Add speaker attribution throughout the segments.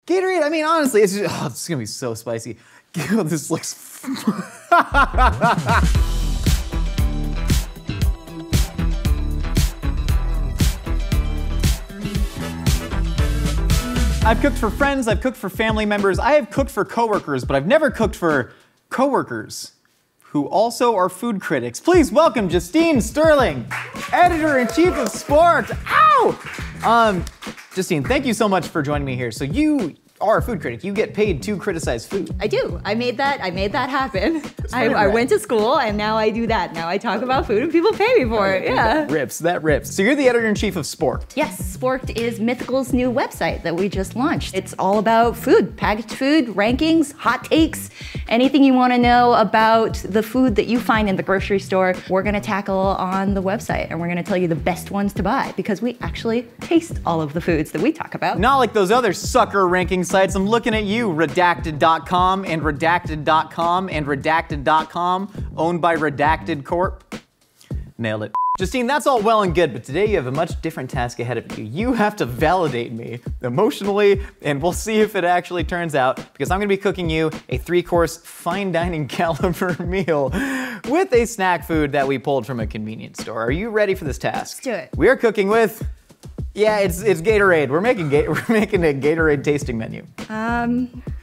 Speaker 1: Gatorade, I mean, honestly, it's just, oh, it's gonna be so spicy. This looks... I've cooked for friends, I've cooked for family members, I have cooked for coworkers, but I've never cooked for coworkers who also are food critics. Please welcome Justine Sterling, editor-in-chief of Sporked. Ow! Justine, thank you so much for joining me here. So you are a food critic. You get paid to criticize food.
Speaker 2: I do. I made that happen. I went to school and now I do that. Now I talk about food and people pay me for it. Yeah.
Speaker 1: That rips. So you're the editor-in-chief of Sporked.
Speaker 2: Yes, Sporked is Mythical's new website that we just launched. It's all about food, packaged food, rankings, hot takes, anything you want to know about the food that you find in the grocery store, we're going to tackle on the website and we're going to tell you the best ones to buy because we actually taste all of the foods that we talk about.
Speaker 1: Not like those other sucker ranking sites. I'm looking at you, redacted.com and redacted.com and redacted.com, owned by Redacted Corp. Nailed it. Justine, that's all well and good, but today you have a much different task ahead of you. You have to validate me emotionally, and we'll see if it actually turns out, because I'm gonna be cooking you a 3-course fine dining caliber meal with a snack food that we pulled from a convenience store. Are you ready for this task?
Speaker 2: Let's do it.
Speaker 1: We are cooking with, yeah, it's Gatorade. We're making a Gatorade tasting menu.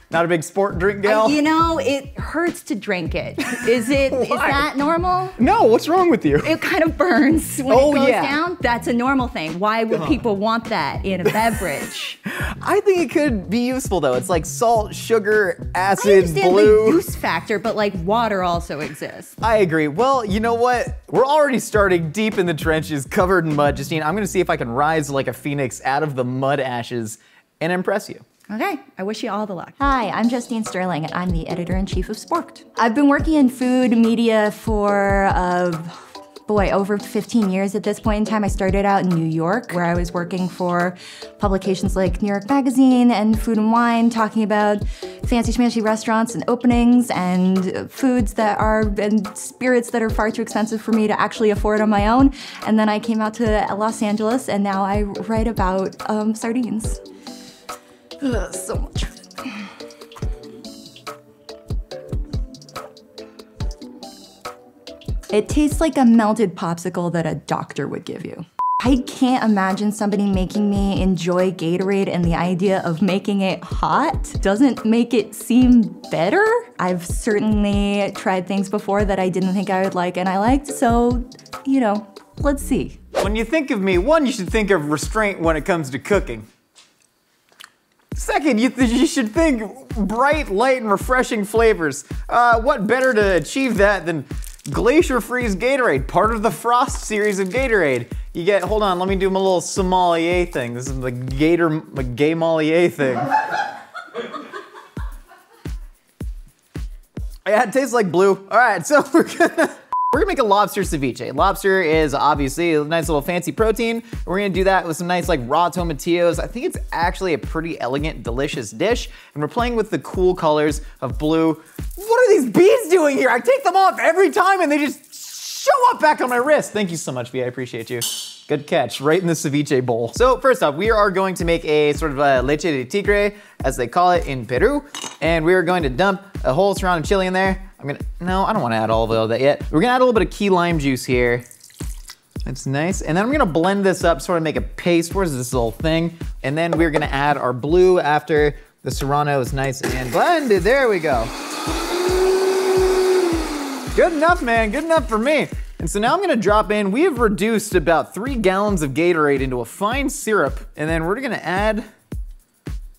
Speaker 1: Not a big sport drink gal?
Speaker 2: You know, it hurts to drink it. Is that normal?
Speaker 1: No, what's wrong with you?
Speaker 2: It kind of burns when it goes down. That's a normal thing. Why would people want that in a beverage?
Speaker 1: I think it could be useful though. It's like salt, sugar, acid,
Speaker 2: I understand
Speaker 1: blue.
Speaker 2: the use factor, but like water also exists.
Speaker 1: I agree. Well, you know what? We're already starting deep in the trenches, covered in mud. Justine, I'm gonna see if I can rise like a phoenix out of the mud ashes and impress you.
Speaker 2: Okay, I wish you all the luck.
Speaker 3: Hi, I'm Justine Sterling, and I'm the editor-in-chief of Sporked. I've been working in food media for, over 15 years at this point in time. I started out in New York, where I was working for publications like New York Magazine and Food and Wine, talking about fancy schmancy restaurants and openings and foods that are, and spirits that are far too expensive for me to actually afford on my own. And then I came out to Los Angeles, and now I write about sardines. So much. It tastes like a melted popsicle that a doctor would give you. I can't imagine somebody making me enjoy Gatorade, and the idea of making it hot doesn't make it seem better. I've certainly tried things before that I didn't think I would like and I liked, so, you know, let's see.
Speaker 1: When you think of me, one, you should think of restraint when it comes to cooking. Second, you should think bright, light, and refreshing flavors. What better to achieve that than Glacier Freeze Gatorade, part of the Frost series of Gatorade. You get, hold on, let me do my little sommelier thing. This is the gay molier thing. Yeah, it tastes like blue. All right, so we're gonna make a lobster ceviche. Lobster is obviously a nice little fancy protein. We're gonna do that with some nice like raw tomatillos. I think it's actually a pretty elegant, delicious dish. And we're playing with the cool colors of blue. What are these beads doing here? I take them off every time and they just show up back on my wrist. Thank you so much, V, I appreciate you. Good catch, right in the ceviche bowl. So first off, we are going to make a sort of a leche de tigre, as they call it in Peru. And we are going to dump a whole serrano chili in there. No, I don't want to add all of that yet. We're gonna add a little bit of key lime juice here. That's nice. And then I'm gonna blend this up, sort of make a paste. Where's this little thing? And then we're gonna add our blue after the serrano is nice and blended. There we go. Good enough, man, good enough for me. And so now I'm gonna drop in, we have reduced about 3 gallons of Gatorade into a fine syrup. And then we're gonna add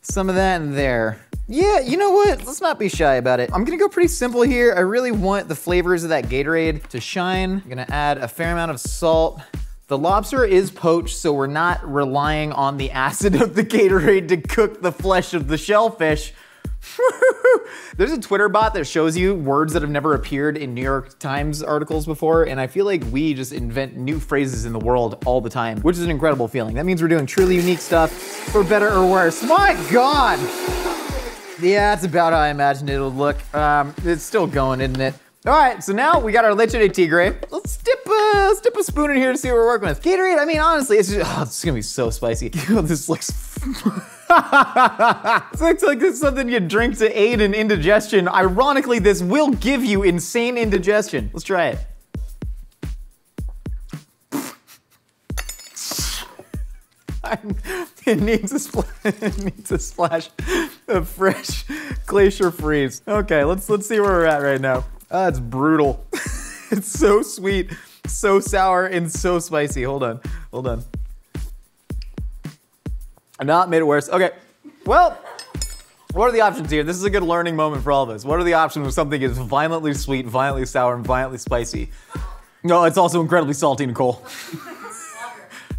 Speaker 1: some of that in there. Yeah, you know what? Let's not be shy about it. I'm gonna go pretty simple here. I really want the flavors of that Gatorade to shine. I'm gonna add a fair amount of salt. The lobster is poached, so we're not relying on the acid of the Gatorade to cook the flesh of the shellfish. There's a Twitter bot that shows you words that have never appeared in New York Times articles before, and I feel like we just invent new phrases in the world all the time, which is an incredible feeling. That means we're doing truly unique stuff, for better or worse. My God! Yeah, that's about how I imagined it would look. It's still going, isn't it? All right, so now we got our leche de tigre. Let's dip a spoon in here to see what we're working with. Gatorade, I mean, honestly, it's gonna be so spicy. This looks It looks like this is something you drink to aid in indigestion. Ironically, this will give you insane indigestion. Let's try it. It needs a splash of fresh glacier freeze. Okay, let's see where we're at right now. It's brutal. It's so sweet, so sour, and so spicy. Hold on. Not made it worse. Okay, well, what are the options here? This is a good learning moment for all of us. What are the options when something is violently sweet, violently sour, and violently spicy? No, it's also incredibly salty, Nicole.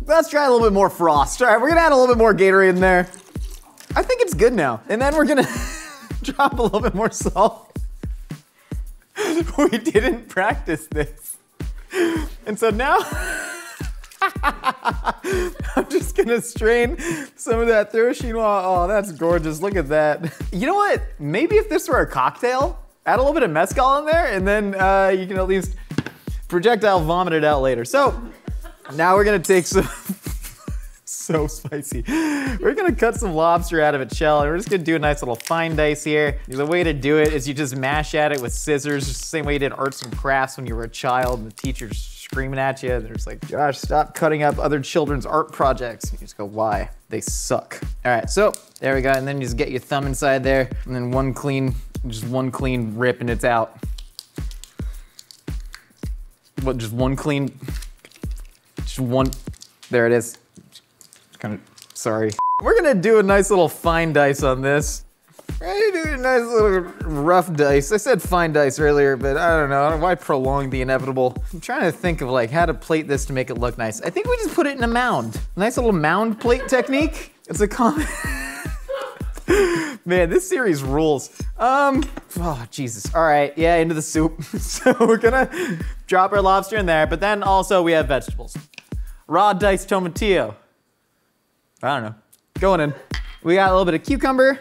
Speaker 1: Let's try a little bit more frost. All right, we're gonna add a little bit more Gatorade in there. I think it's good now. And then we're gonna drop a little bit more salt. We didn't practice this. And so now, I'm just gonna strain some of that Throw-Chinois. Oh, that's gorgeous, look at that. You know what, maybe if this were a cocktail, add a little bit of mezcal in there, and then you can at least projectile vomit it out later. So, now we're gonna take some, so spicy. We're gonna cut some lobster out of its shell, and we're just gonna do a nice little fine dice here. The way to do it is you just mash at it with scissors, just the same way you did arts and crafts when you were a child, and the teacher's screaming at you. They're just like, Josh, stop cutting up other children's art projects. You just go, why? They suck. All right, so there we go, and then you just get your thumb inside there, and then just one clean rip, and it's out. What, just one clean? One, there it is. Kind of, sorry. We're gonna do a nice little fine dice on this. We're gonna do a nice little rough dice. I said fine dice earlier, but I don't know. Why prolong the inevitable? I'm trying to think of like how to plate this to make it look nice. I think we just put it in a mound. Nice little mound plate technique. It's a common. Man, this series rules. Oh, Jesus. All right, yeah, into the soup. So we're gonna drop our lobster in there, but then also we have vegetables. Raw diced tomatillo. I don't know. Going in. We got a little bit of cucumber.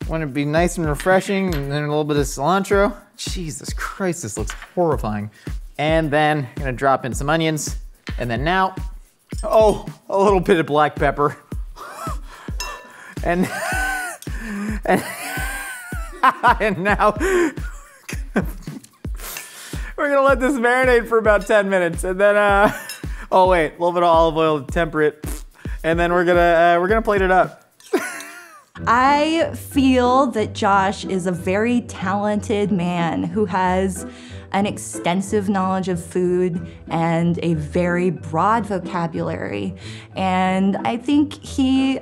Speaker 1: Want it to be nice and refreshing, and then a little bit of cilantro. Jesus Christ, this looks horrifying. And then I'm gonna drop in some onions. And then now, oh, a little bit of black pepper. And now, we're gonna let this marinate for about 10 minutes, and then, oh wait, a little bit of olive oil to temper it, and then we're gonna plate it up.
Speaker 3: I feel that Josh is a very talented man who has an extensive knowledge of food and a very broad vocabulary. And I think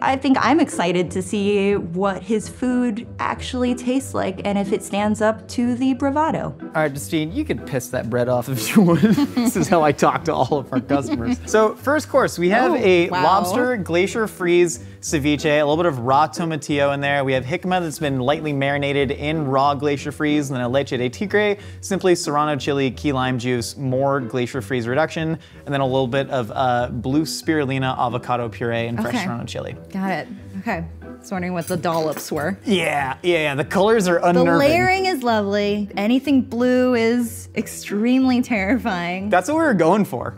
Speaker 3: I'm excited to see what his food actually tastes like and if it stands up to the bravado.
Speaker 1: All right, Justine, you can piss that bread off if you would. This is how I talk to all of our customers. So first course, we have lobster glacier freeze ceviche, a little bit of raw tomatillo in there. We have jicama that's been lightly marinated in raw glacier freeze, and then a leche de tigre, simply serrano chili, key lime juice, more glacier freeze reduction, and then a little bit of blue spirulina avocado puree and fresh serrano chili.
Speaker 2: Got it. Okay. Just wondering what the dollops were.
Speaker 1: Yeah. The colors are unnerving.
Speaker 2: The layering is lovely. Anything blue is extremely terrifying.
Speaker 1: That's what we were going for.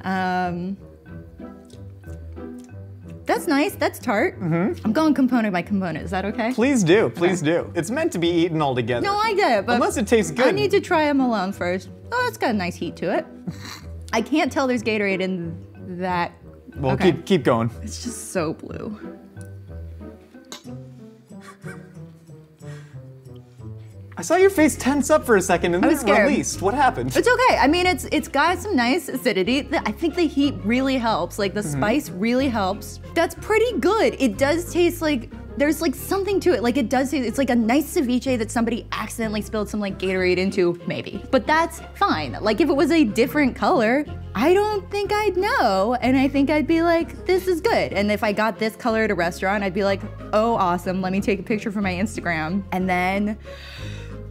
Speaker 2: That's nice, that's tart. I'm going component by component, is that okay?
Speaker 1: Please do, please do. It's meant to be eaten all together.
Speaker 2: No, I get it, but
Speaker 1: unless it tastes good.
Speaker 2: I need to try them alone first. Oh, it's got a nice heat to it. I can't tell there's Gatorade in that.
Speaker 1: Well, keep going.
Speaker 2: It's just so blue.
Speaker 1: I saw your face tense up for a second and then it released. What happened?
Speaker 2: It's okay. I mean, it's got some nice acidity. I think the heat really helps. Like the spice really helps. That's pretty good. It does taste like there's like something to it. Like it does taste, it's like a nice ceviche that somebody accidentally spilled some like Gatorade into, maybe. But that's fine. Like if it was a different color, I don't think I'd know. And I think I'd be like, this is good. And if I got this color at a restaurant, I'd be like, oh, awesome. Let me take a picture for my Instagram. And then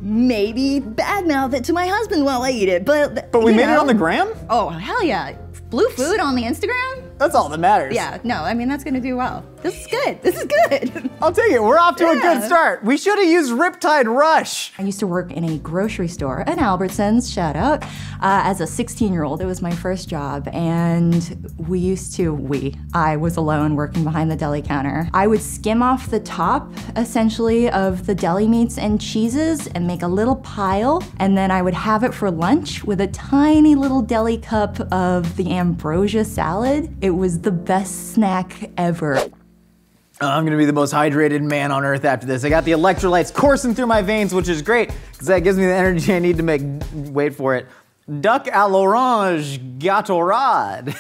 Speaker 2: maybe badmouth it to my husband while I eat it, but
Speaker 1: we made it on the gram?
Speaker 2: Oh, hell yeah. Blue food on the Instagram?
Speaker 1: That's all that matters.
Speaker 2: Yeah, no, I mean, that's gonna do well. This is good. This is good.
Speaker 1: I'll take it. We're off to a good start. We should have used Riptide Rush.
Speaker 3: I used to work in a grocery store, an Albertsons, shout out, as a 16-year-old. It was my first job, and I was alone working behind the deli counter. I would skim off the top, essentially, of the deli meats and cheeses and make a little pile, and then I would have it for lunch with a tiny little deli cup of the ambrosia salad. It was the best snack ever.
Speaker 1: I'm gonna be the most hydrated man on earth after this. I got the electrolytes coursing through my veins, which is great, because that gives me the energy I need to make, wait for it, duck à l'orange Gatorade.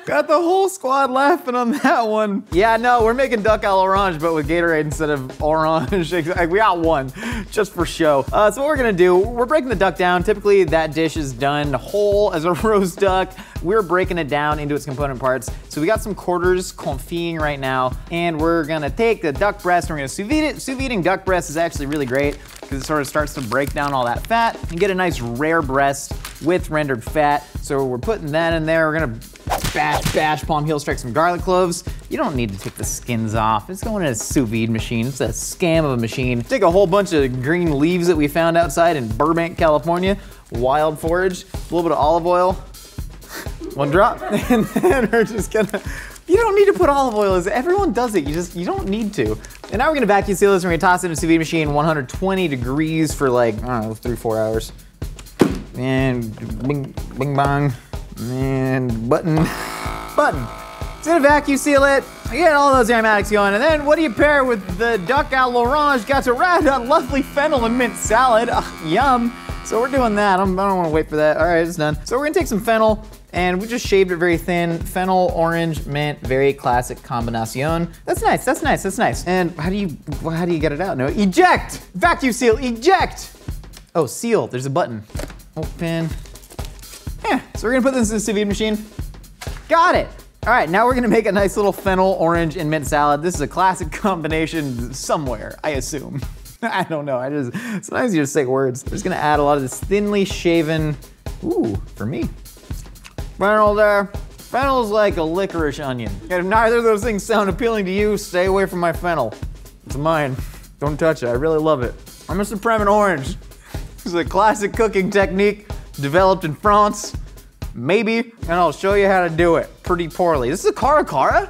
Speaker 1: Got the whole squad laughing on that one. Yeah, no, we're making duck à l'orange, but with Gatorade instead of orange. We got one, just for show. So what we're gonna do, we're breaking the duck down. Typically, that dish is done whole as a roast duck. We're breaking it down into its component parts. So we got some quarters confitting right now, and we're gonna take the duck breast and we're gonna sous vide it. Sous videing duck breast is actually really great because it sort of starts to break down all that fat and get a nice rare breast with rendered fat. So we're putting that in there. We're gonna bash, palm heel strike some garlic cloves. You don't need to take the skins off. It's going in a sous vide machine. It's a scam of a machine. Take a whole bunch of green leaves that we found outside in Burbank, California. Wild forage, a little bit of olive oil, one drop, and then we're just gonna, you don't need to put olive oil, everyone does it, you don't need to. And now we're gonna vacuum seal this, and we're gonna toss it in a sous vide machine, 120 degrees for like, I don't know, 3-4 hours. And bing, bing bong, and button. It's gonna vacuum seal it, get all those aromatics going, and then what do you pair with the duck à l'orange Gatorade, a lovely fennel and mint salad, yum. So we're doing that, I don't wanna wait for that. All right, it's done. So we're gonna take some fennel, and we just shaved it very thin. Fennel, orange, mint, very classic combination. That's nice, that's nice, that's nice. And how do you get it out? No, eject! Vacuum seal, eject! Oh, seal, there's a button. Open. Yeah, so we're gonna put this in the sous vide machine. Got it. All right, now we're gonna make a nice little fennel, orange, and mint salad. This is a classic combination somewhere, I assume. I don't know, sometimes you just say words. I'm just gonna add a lot of this thinly shaven, ooh, for me. Fennel there. Fennel's like a licorice onion. If neither of those things sound appealing to you, stay away from my fennel. It's mine. Don't touch it, I really love it. I'm a supreme orange. This is a classic cooking technique developed in France, maybe, and I'll show you how to do it pretty poorly. This is a Cara Cara?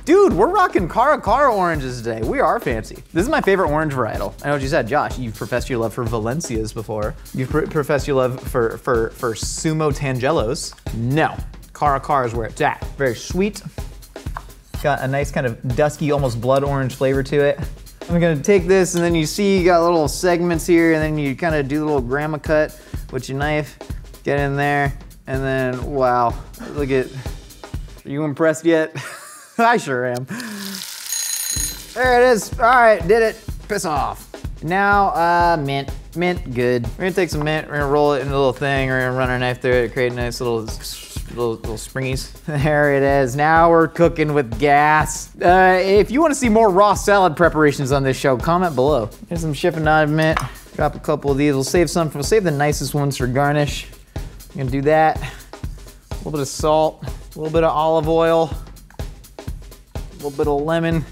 Speaker 1: Dude, we're rocking Cara Cara oranges today. We are fancy. This is my favorite orange varietal. I know what you said, Josh. You've professed your love for Valencias before. You've professed your love for Sumo Tangelos. No, Cara Cara is where it's at. Very sweet. Got a nice kind of dusky, almost blood orange flavor to it. I'm gonna take this, and then you see you got little segments here, and then you kind of do the little grandma cut with your knife, get in there, and then, wow, look at, are you impressed yet? I sure am. There it is. All right, did it. Piss off. Now, mint. Mint, good. We're gonna take some mint, we're gonna roll it in a little thing, we're gonna run our knife through it, create a nice little springies. There it is. Now we're cooking with gas. If you want to see more raw salad preparations on this show, comment below. Here's some chiffonade mint. Drop a couple of these. We'll save the nicest ones for garnish. I'm gonna do that. A little bit of salt, a little bit of olive oil, a little bit of lemon.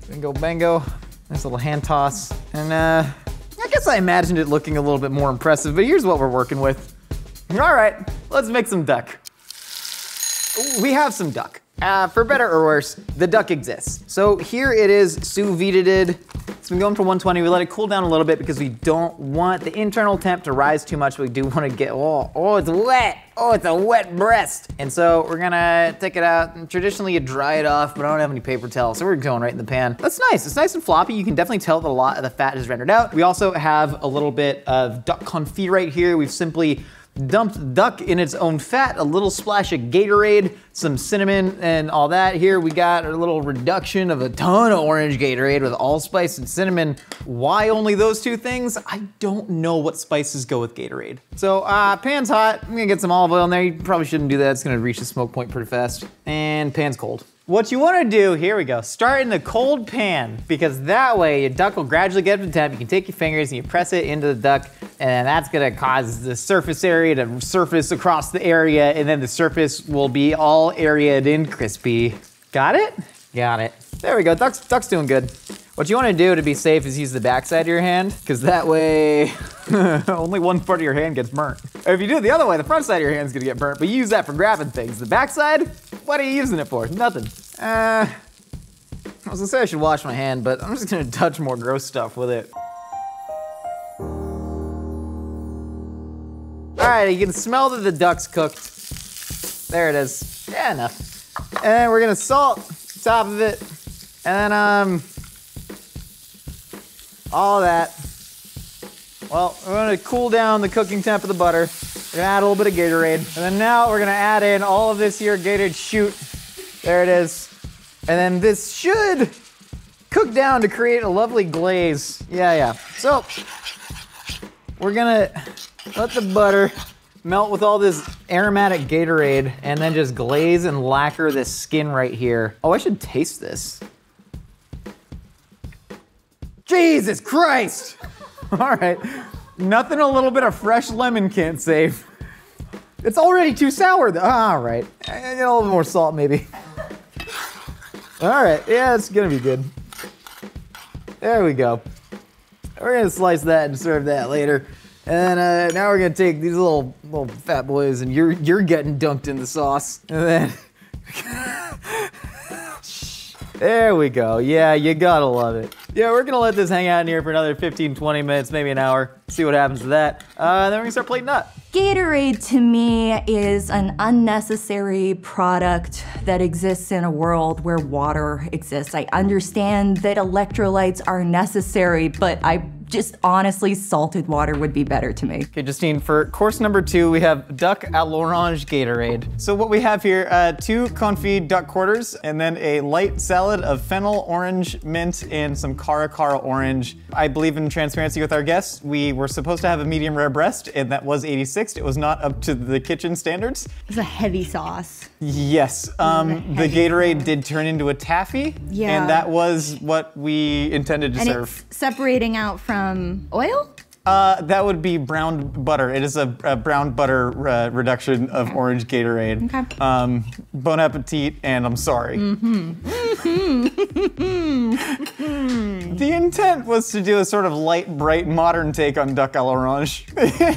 Speaker 1: Bingo bango. Nice little hand toss. And I guess I imagined it looking a little bit more impressive, but here's what we're working with. All right, let's make some duck. We have some duck. For better or worse, the duck exists. So here it is sous vide'd. It's been going for 120. We let it cool down a little bit because we don't want the internal temp to rise too much. We do want to get, oh, it's wet. Oh, it's a wet breast. And so we're gonna take it out. And traditionally you dry it off, but I don't have any paper towels, so we're going right in the pan. That's nice, it's nice and floppy. You can definitely tell that a lot of the fat is rendered out. We also have a little bit of duck confit right here. We've simply dumped duck in its own fat, a little splash of Gatorade, some cinnamon and all that. Here we got a little reduction of a ton of orange Gatorade with allspice and cinnamon. Why only those two things? I don't know what spices go with Gatorade. So pan's hot, I'm gonna get some olive oil in there. You probably shouldn't do that, it's gonna reach the smoke point pretty fast. And pan's cold. What you wanna do, here we go, start in the cold pan, because that way your duck will gradually get up to temp. You can take your fingers and you press it into the duck, and that's gonna cause the surface area to surface across the area, and then the surface will be all areaed and crispy. Got it? Got it. There we go, duck's doing good. What you wanna do to be safe is use the back side of your hand, because that way, only one part of your hand gets burnt. Or if you do it the other way, the front side of your hand's gonna get burnt, but you use that for grabbing things. The back side, what are you using it for? Nothing. I was gonna say I should wash my hand, but I'm just gonna touch more gross stuff with it. All right, you can smell that the duck's cooked. There it is. Yeah, enough. And then we're gonna salt top of it, and then all that. Well, we're gonna cool down the cooking temp of the butter. We're gonna add a little bit of Gatorade, and then now we're gonna add in all of this here Gatorade shoot. There it is. And then this should cook down to create a lovely glaze. Yeah. So we're gonna let the butter melt with all this aromatic Gatorade and then just glaze and lacquer this skin right here. Oh, I should taste this. Jesus Christ! All right, nothing a little bit of fresh lemon can't save. It's already too sour though. All right, I get a little more salt maybe. All right, yeah, it's gonna be good. There we go. We're gonna slice that and serve that later. And now we're gonna take these little fat boys, and you're getting dunked in the sauce. And then, there we go. Yeah, you gotta love it. Yeah, we're gonna let this hang out in here for another 15, 20 minutes, maybe an hour. See what happens to that. Then we're gonna start plating up.
Speaker 3: Gatorade to me is an unnecessary product that exists in a world where water exists. I understand that electrolytes are necessary, but I just honestly, salted water would be better to me.
Speaker 1: Okay, Justine, for course number 2, we have duck à l'orange Gatorade. So what we have here, 2 confit duck quarters, and then a light salad of fennel, orange, mint, and some cara orange. I believe in transparency with our guests. We were supposed to have a medium rare breast, and that was 86. It was not up to the kitchen standards.
Speaker 2: It's a heavy sauce.
Speaker 1: Yes, the Gatorade did turn into a taffy, and that was what we intended to serve.
Speaker 2: It's separating out from oil?
Speaker 1: That would be brown butter. It is a brown butter reduction of orange Gatorade.
Speaker 2: Okay.
Speaker 1: Bon appetit, and I'm sorry. The intent was to do a sort of light, bright, modern take on duck à l'orange.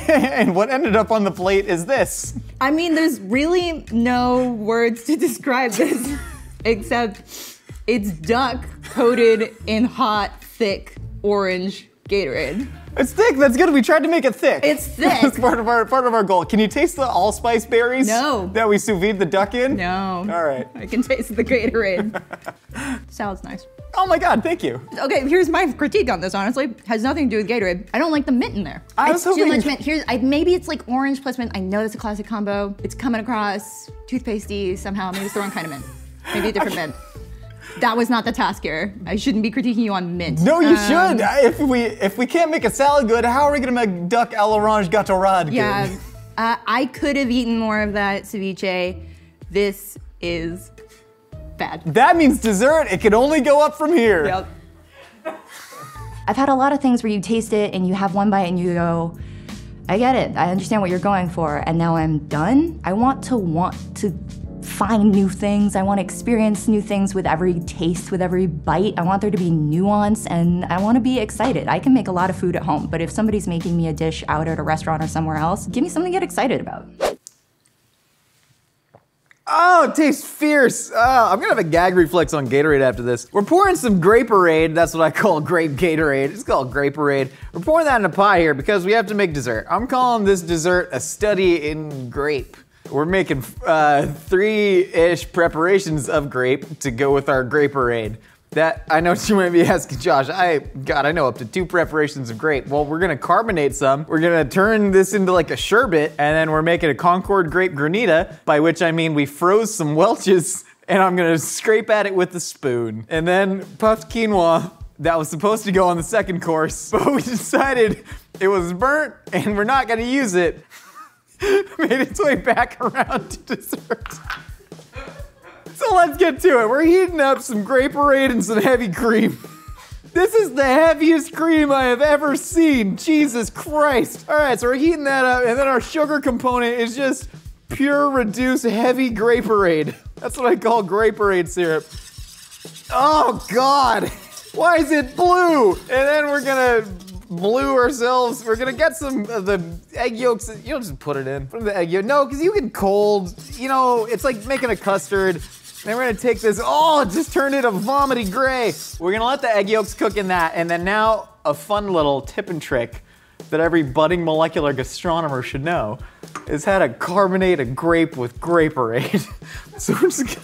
Speaker 1: And what ended up on the plate is this.
Speaker 2: I mean, there's really no words to describe this, except it's duck coated in hot, thick, orange Gatorade.
Speaker 1: It's thick, that's good. We tried to make it thick.
Speaker 2: It's thick.
Speaker 1: That's part of our goal. Can you taste the allspice berries?
Speaker 2: No.
Speaker 1: That we sous vide the duck in?
Speaker 2: No.
Speaker 1: All right.
Speaker 2: I can taste the Gatorade. Salad's nice.
Speaker 1: Oh my God, thank you.
Speaker 2: Okay, here's my critique on this, honestly. Has nothing to do with Gatorade. I don't like the mint in there.
Speaker 1: I was hoping...
Speaker 2: too much mint. Maybe it's like orange plus mint. I know that's a classic combo. It's coming across toothpastey somehow. Maybe it's the wrong kind of mint. Maybe a different mint. That was not the task here. I shouldn't be critiquing you on mint.
Speaker 1: No, you should. If we can't make a salad good, how are we gonna make duck à l'orange gâteaude good?
Speaker 2: Yeah, I could have eaten more of that ceviche. This is bad.
Speaker 1: That means dessert. It can only go up from here.
Speaker 2: Yep.
Speaker 3: I've had a lot of things where you taste it and you have one bite and you go, I get it. I understand what you're going for, and now I'm done. I want to find new things. I want to experience new things with every taste, with every bite. I want there to be nuance, and I want to be excited. I can make a lot of food at home, but if somebody's making me a dish out at a restaurant or somewhere else, give me something to get excited about.
Speaker 1: Oh, it tastes fierce. I'm gonna have a gag reflex on Gatorade after this. We're pouring some Graperade. That's what I call grape Gatorade. It's called Graperade. We're pouring that in a pie here because we have to make dessert. I'm calling this dessert a study in grape. We're making 3-ish preparations of grape to go with our Graperade. That, I know what you might be asking, Josh, I know up to 2 preparations of grape. Well, we're gonna carbonate some, we're gonna turn this into like a sherbet, and then we're making a Concord grape granita, by which I mean we froze some Welch's, and I'm gonna scrape at it with a spoon. And then puffed quinoa, that was supposed to go on the second course, but we decided it was burnt, and we're not gonna use it. Made its way back around to dessert. So let's get to it. We're heating up some Graperade and some heavy cream. This is the heaviest cream I have ever seen. Jesus Christ. All right, so we're heating that up, and then our sugar component is just pure reduced heavy Graperade. That's what I call Graperade syrup. Oh God, why is it blue? And then we're gonna blue ourselves. We're gonna get some of the egg yolks. You don't just put it in. Put in the egg yolk. No, because you get cold. You know, it's like making a custard. Then we're gonna take this, oh, it just turned into vomity gray. We're gonna let the egg yolks cook in that, and then now a fun little tip and trick that every budding molecular gastronomer should know is how to carbonate a grape with Graperade. So we're just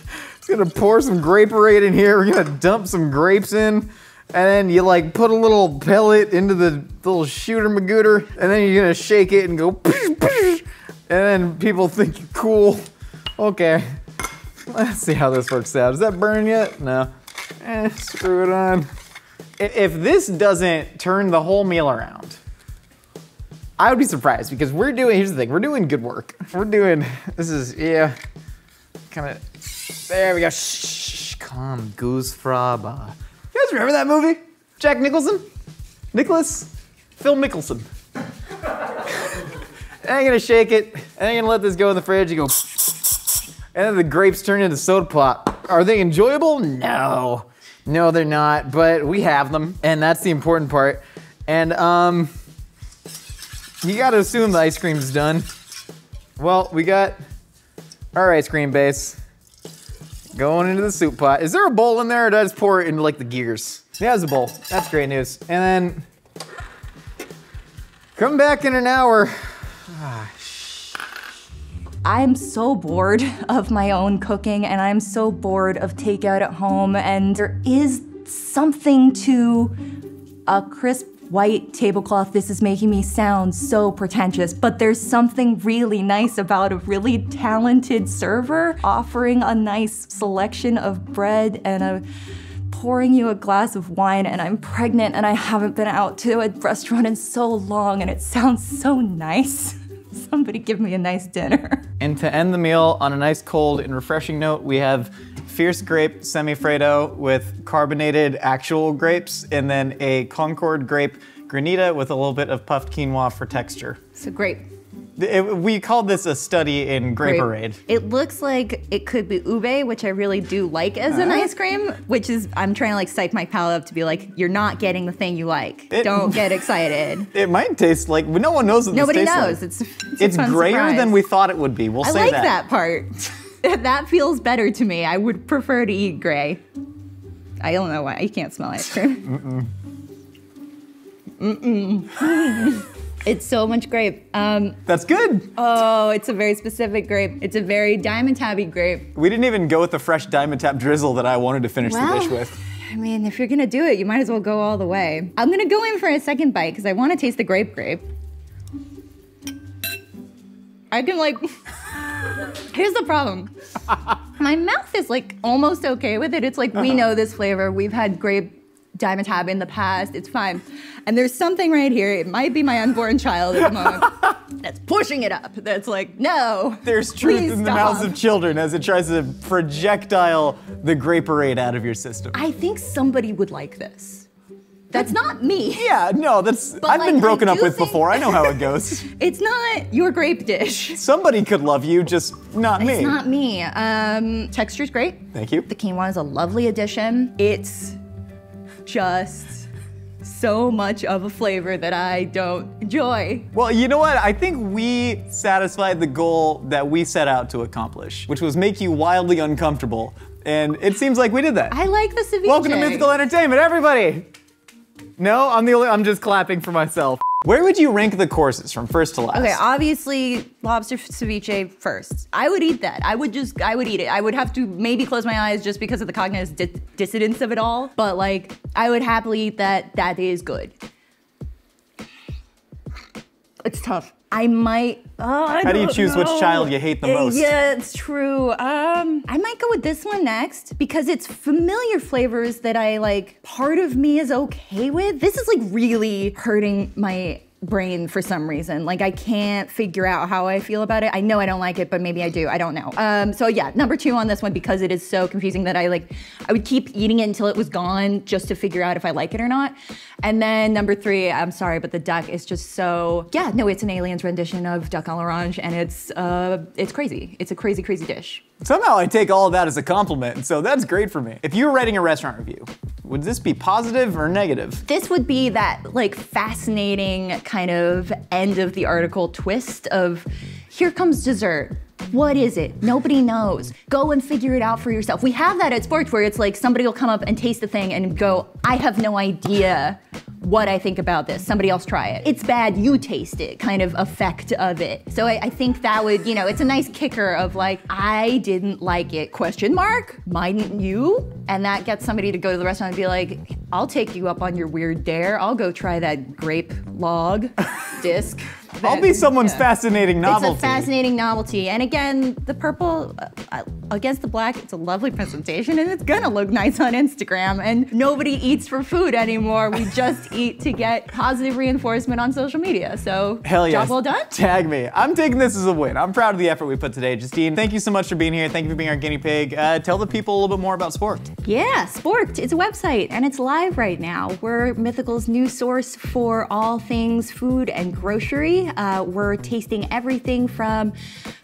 Speaker 1: gonna pour some Graperade in here. We're gonna dump some grapes in, and then you like put a little pellet into the little shooter magooter, and then you're gonna shake it and go, psh, psh, and then people think you're cool. Okay, let's see how this works out. Is that burning yet? No. Screw it on. If this doesn't turn the whole meal around, I would be surprised because here's the thing, we're doing good work. This is, yeah, kind of, there we go. Shh, calm, goose fraba. You guys remember that movie? Jack Nicholson? Nicholas? Phil Mickelson. And I'm gonna shake it, and I'm gonna let this go in the fridge, you go, and then the grapes turn into soda pop. Are they enjoyable? No. No, they're not, but we have them, and that's the important part. And you gotta assume the ice cream's done. Well, we got our ice cream base going into the soup pot. Is there a bowl in there, or did I just pour it into like the gears? Yeah, there's a bowl. That's great news. And then come back in an hour.
Speaker 3: I'm so bored of my own cooking, and I'm so bored of takeout at home, and there is something to a crisp white tablecloth. This is making me sound so pretentious, but there's something really nice about a really talented server offering a nice selection of bread and pouring you a glass of wine, and I'm pregnant and I haven't been out to a restaurant in so long, and it sounds so nice. Somebody give me a nice dinner.
Speaker 1: And to end the meal on a nice cold and refreshing note, we have fierce grape semifredo with carbonated actual grapes, and then a Concord grape granita with a little bit of puffed quinoa for texture.
Speaker 2: So grape.
Speaker 1: We called this a study in Graperade.
Speaker 2: It looks like it could be ube, which I really do like as an ice cream, which is, I'm trying to like psych my palate up to be like, you're not getting the thing you like. Don't get excited.
Speaker 1: It might taste like, no one knows what
Speaker 2: Nobody
Speaker 1: this tastes
Speaker 2: knows.
Speaker 1: like.
Speaker 2: It's a fun
Speaker 1: grayer
Speaker 2: surprise.
Speaker 1: than we thought it would be. We'll say that.
Speaker 2: I like that part. That feels better to me. I would prefer to eat gray. I don't know why. You can't smell ice cream. It's so much grape.
Speaker 1: That's good.
Speaker 2: Oh, it's a very specific grape. It's a very Diamond Tabby grape.
Speaker 1: We didn't even go with the fresh Diamond Tap drizzle that I wanted to finish the dish with.
Speaker 2: I mean, if you're gonna do it, you might as well go all the way. I'm gonna go in for a second bite because I want to taste the grape. I can like, here's the problem. My mouth is like almost okay with it. It's like, we know this flavor. We've had grape Diamond Tab in the past, it's fine. And there's something right here, it might be my unborn child at the moment, that's pushing it up. That's like, no.
Speaker 1: There's truth in the mouths of children as it tries to projectile the Graperade out of your system.
Speaker 2: I think somebody would like this. That's not me.
Speaker 1: Yeah, no, I've been broken up with before, I know how it goes.
Speaker 2: It's not your grape dish.
Speaker 1: Somebody could love you, just not me.
Speaker 2: It's not me. Texture's great.
Speaker 1: Thank you.
Speaker 2: The quinoa is a lovely addition. It's just so much of a flavor that I don't enjoy.
Speaker 1: Well, you know what? I think we satisfied the goal that we set out to accomplish, which was make you wildly uncomfortable. And it seems like we did that.
Speaker 2: I like the ceviche.
Speaker 1: Welcome to Mythical Entertainment, everybody! No, I'm just clapping for myself. Where would you rank the courses from first to last?
Speaker 2: Okay, obviously lobster ceviche first. I would eat that. I would eat it. I would have to maybe close my eyes just because of the cognitive dissonance of it all. But like, I would happily eat that. That is good. It's tough. I might,
Speaker 1: How do you choose which child you hate the most?
Speaker 2: Yeah, it's true. I might go with this one next because it's familiar flavors that I like, part of me is okay with. This is like really hurting my brain for some reason. Like, I can't figure out how I feel about it. I know I don't like it, but maybe I do. I don't know. So yeah, number 2 on this one, because it is so confusing that I would keep eating it until it was gone just to figure out if I like it or not. And then number 3, I'm sorry, but the duck is just so, yeah, no, it's an alien's rendition of duck à l'orange, and it's crazy. It's a crazy, crazy dish.
Speaker 1: Somehow I take all of that as a compliment, so that's great for me. If you were writing a restaurant review, would this be positive or negative?
Speaker 2: This would be that like fascinating kind of end of the article twist of, here comes dessert. What is it? Nobody knows. Go and figure it out for yourself. We have that at Sporked where it's like somebody will come up and taste the thing and go, I have no idea what I think about this. Somebody else try it. It's bad, you taste it kind of effect of it. So I think that would, you know, it's a nice kicker of like, I didn't like it, question mark? Mightn't you? And that gets somebody to go to the restaurant and be like, I'll take you up on your weird dare. I'll go try that grape log disc.
Speaker 1: I'll be someone's fascinating novelty.
Speaker 2: It's a fascinating novelty. And again, the purple against the black, it's a lovely presentation and it's gonna look nice on Instagram. And nobody eats for food anymore. We just eat to get positive reinforcement on social media. So,
Speaker 1: hell yes.
Speaker 2: Job well done.
Speaker 1: Tag me. I'm taking this as a win. I'm proud of the effort we put today. Justine, thank you so much for being here. Thank you for being our guinea pig. Tell the people a little bit more about Sporked.
Speaker 2: Yeah, Sporked. It's a website and it's live right now. We're Mythical's new source for all things food and grocery. We're tasting everything from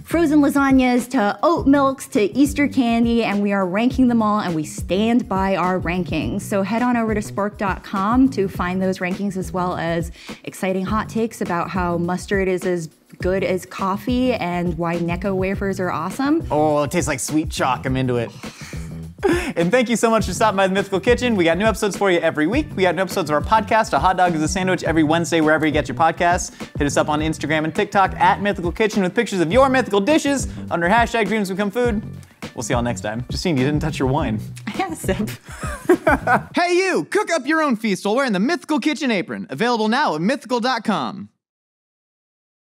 Speaker 2: frozen lasagnas to oat milks to Easter candy, and we are ranking them all, and we stand by our rankings. So head on over to sporked.com to find those rankings, as well as exciting hot takes about how mustard is as good as coffee and why Necco wafers are awesome.
Speaker 1: Oh, it tastes like sweet chalk. I'm into it. And thank you so much for stopping by the Mythical Kitchen. We got new episodes for you every week. We got new episodes of our podcast, A Hot Dog is a Sandwich, every Wednesday, wherever you get your podcasts. Hit us up on Instagram and TikTok at Mythical Kitchen with pictures of your mythical dishes under hashtag Dreams Become Food. We'll see y'all next time. Justine, you didn't touch your wine.
Speaker 2: I had a sip.
Speaker 1: Hey you, cook up your own feast while wearing the Mythical Kitchen apron. Available now at mythical.com.